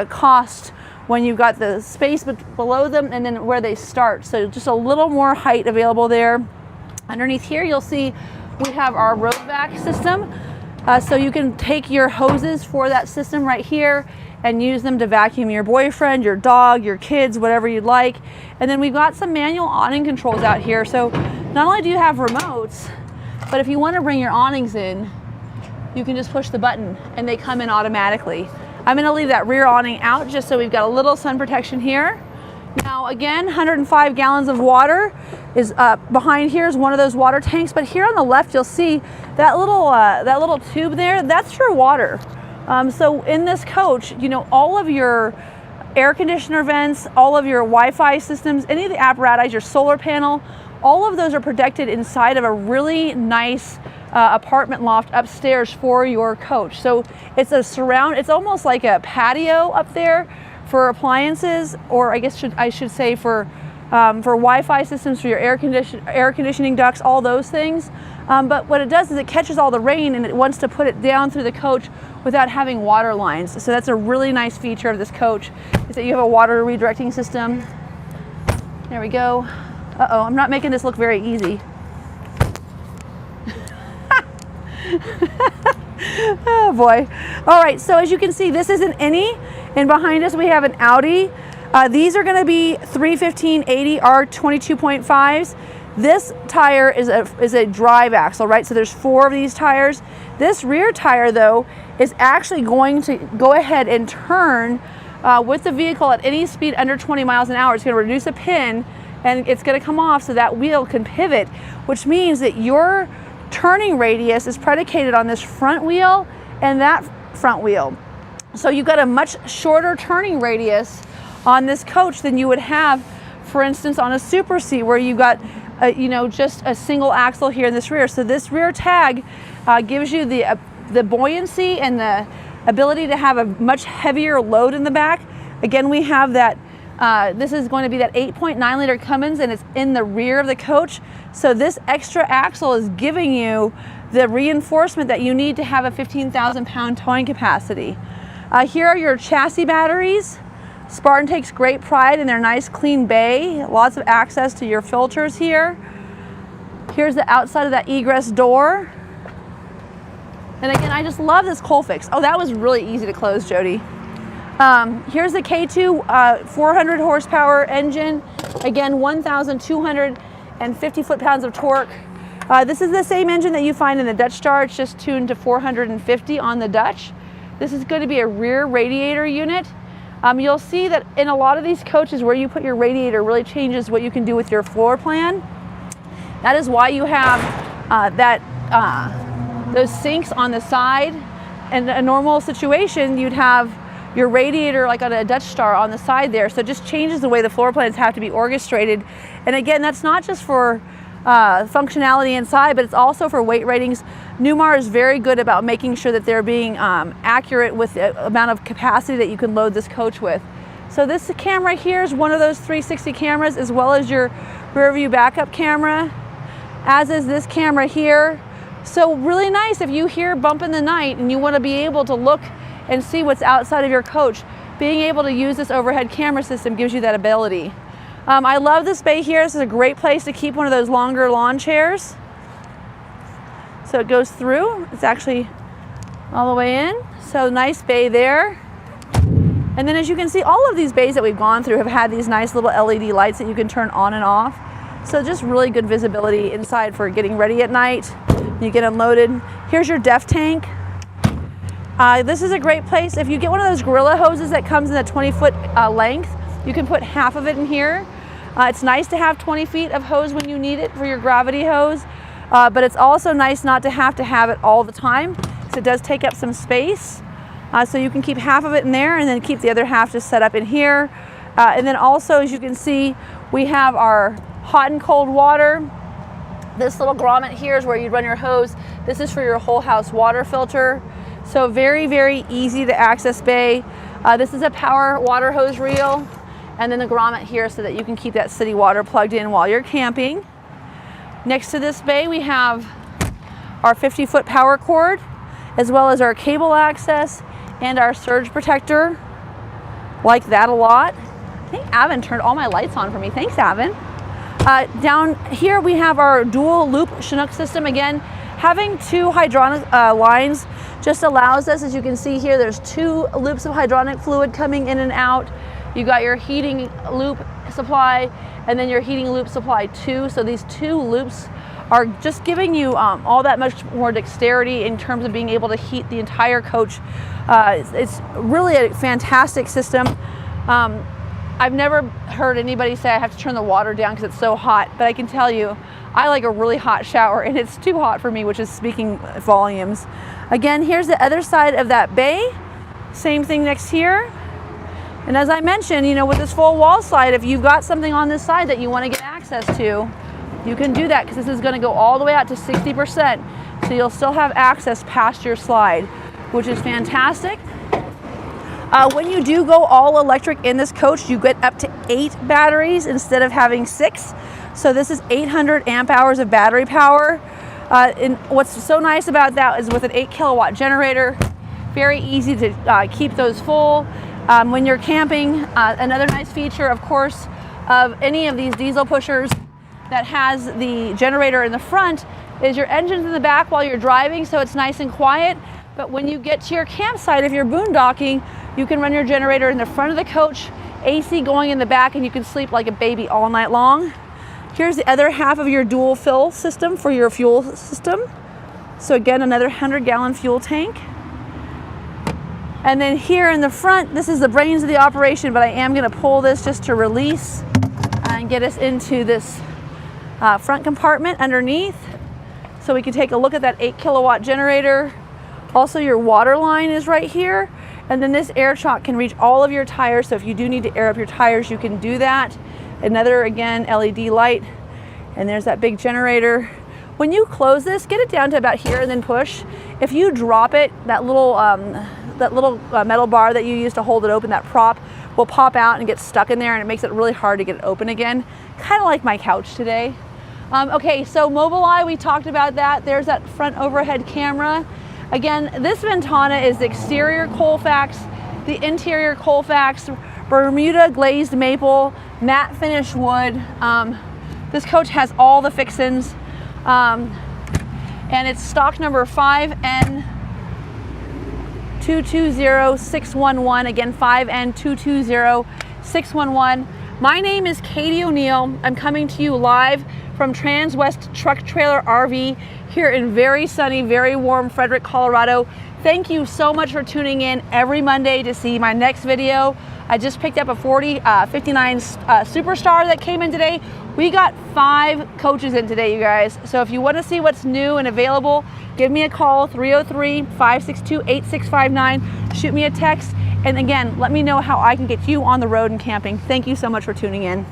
cost when you've got the space below them and then where they start. So just a little more height available there. Underneath here, you'll see we have our road vac system. So you can take your hoses for that system right here and use them to vacuum your boyfriend, your dog, your kids, whatever you'd like. And then we've got some manual awning controls out here. So not only do you have remotes, but if you want to bring your awnings in, you can just push the button and they come in automatically. I'm going to leave that rear awning out just so we've got a little sun protection here. Now again, 105 gallons of water is behind here is one of those water tanks, but here on the left you'll see that little tube there, that's your water. So in this coach, all of your air conditioner vents, all of your Wi-Fi systems, any of the apparatus, your solar panel, all of those are protected inside of a really nice apartment loft upstairs for your coach. So it's a surround, it's almost like a patio up there for appliances, or I guess I should say for for Wi-Fi systems, for your air conditioning ducts, all those things. But what it does is it catches all the rain and it wants to put it down through the coach without having water lines. So that's a really nice feature of this coach, is that you have a water redirecting system. There we go. Uh-oh, I'm not making this look very easy. Oh boy. All right, so as you can see, this is an innie, and behind us we have an Audi. These are gonna be 315/80 R22.5s. This tire is a drive axle, right? So there's 4 of these tires. This rear tire, though, is actually going to go ahead and turn with the vehicle at any speed under 20 miles an hour. It's going to reduce a pin, and it's going to come off so that wheel can pivot, which means that your turning radius is predicated on this front wheel and that front wheel. So you've got a much shorter turning radius on this coach than you would have, for instance, on a Super C, where you got you know, just a single axle here in this rear. So this rear tag gives you the buoyancy and the ability to have a much heavier load in the back. Again, we have that, this is going to be that 8.9 liter Cummins, and it's in the rear of the coach. So this extra axle is giving you the reinforcement that you need to have a 15,000 pound towing capacity. Here are your chassis batteries. Spartin takes great pride in their nice clean bay. Lots of access to your filters here. Here's the outside of that egress door. And again, I just love this Colfix. Oh, that was really easy to close, Jody. Here's the K2 400 horsepower engine. Again, 1,250 foot-pounds of torque. This is the same engine that you find in the Dutch Star. It's just tuned to 450 on the Dutch. This is going to be a rear radiator unit. You'll see that in a lot of these coaches, where you put your radiator really changes what you can do with your floor plan. That is why you have those sinks on the side. In a normal situation, you'd have your radiator like on a Dutch Star on the side there. So it just changes the way the floor plans have to be orchestrated. And again, that's not just for functionality inside, but it's also for weight ratings. Newmar is very good about making sure that they're being accurate with the amount of capacity that you can load this coach with. So this camera here is one of those 360 cameras, as well as your rear view backup camera, as is this camera here. So really nice if you hear bump in the night and you want to be able to look and see what's outside of your coach. Being able to use this overhead camera system gives you that ability. I love this bay here. This is a great place to keep one of those longer lawn chairs. So it goes through. It's actually all the way in. So nice bay there. And then as you can see, all of these bays that we've gone through have had these nice little LED lights that you can turn on and off. So just really good visibility inside for getting ready at night. You get unloaded. Here's your def tank. This is a great place. If you get one of those Gorilla hoses that comes in a 20-foot length, you can put half of it in here. It's nice to have 20 feet of hose when you need it for your gravity hose, but it's also nice not to have it all the time, because it does take up some space. So you can keep half of it in there and then keep the other half just set up in here. And then also, as you can see, we have our hot and cold water. This little grommet here is where you'd run your hose. This is for your whole house water filter. So very, very easy to access bay. This is a power water hose reel. And then the grommet here so that you can keep that city water plugged in while you're camping. Next to this bay, we have our 50-foot power cord, as well as our cable access and our surge protector. Like that a lot. I think Avin turned all my lights on for me. Thanks, Avin. Down here we have our dual loop Chinook system. Again, having 2 hydronic lines just allows us, as you can see here, there's 2 loops of hydronic fluid coming in and out. You got your heating loop supply and then your heating loop supply 2. So these 2 loops are just giving you all that much more dexterity in terms of being able to heat the entire coach. It's really a fantastic system. I've never heard anybody say I have to turn the water down because it's so hot, but I can tell you, I like a really hot shower and it's too hot for me, which is speaking volumes. Again, here's the other side of that bay. Same thing next here. And as I mentioned, you know, with this full wall slide, if you've got something on this side that you want to get access to, you can do that, because this is going to go all the way out to 60%. So you'll still have access past your slide, which is fantastic. When you do go all electric in this coach, you get up to 8 batteries instead of having 6. So this is 800 amp hours of battery power. And what's so nice about that is with an 8 kilowatt generator, very easy to keep those full. When you're camping, another nice feature, of course, of any of these diesel pushers that has the generator in the front is your engine's in the back while you're driving, so it's nice and quiet. But when you get to your campsite, if you're boondocking, you can run your generator in the front of the coach, AC going in the back, and you can sleep like a baby all night long. Here's the other half of your dual fill system for your fuel system. So again, another 100-gallon fuel tank. And then here in the front, this is the brains of the operation, but I am going to pull this just to release and get us into this front compartment underneath. So we can take a look at that 8 kilowatt generator. Also, your water line is right here. And then this air shock can reach all of your tires. So if you do need to air up your tires, you can do that. Another, again, LED light. And there's that big generator. When you close this, get it down to about here and then push. If you drop it, that little metal bar that you use to hold it open, that prop, will pop out and get stuck in there, and it makes it really hard to get it open again. Kind of like my couch today. Okay, so Mobileye, we talked about that. There's that front overhead camera. Again, this Ventana is the exterior Colfax, the interior Colfax, Bermuda glazed maple, matte finish wood. This coach has all the fixins, and it's stock number 5N220611. Again, 5N220611. My name is Katie O'Neill. I'm coming to you live from Transwest Truck Trailer RV here in very sunny, very warm Frederick, Colorado. Thank you so much for tuning in every Monday to see my next video. I just picked up a 59 Superstar that came in today. We got 5 coaches in today, you guys. So if you want to see what's new and available, give me a call, 303-562-8659. Shoot me a text. And again, let me know how I can get you on the road and camping. Thank you so much for tuning in.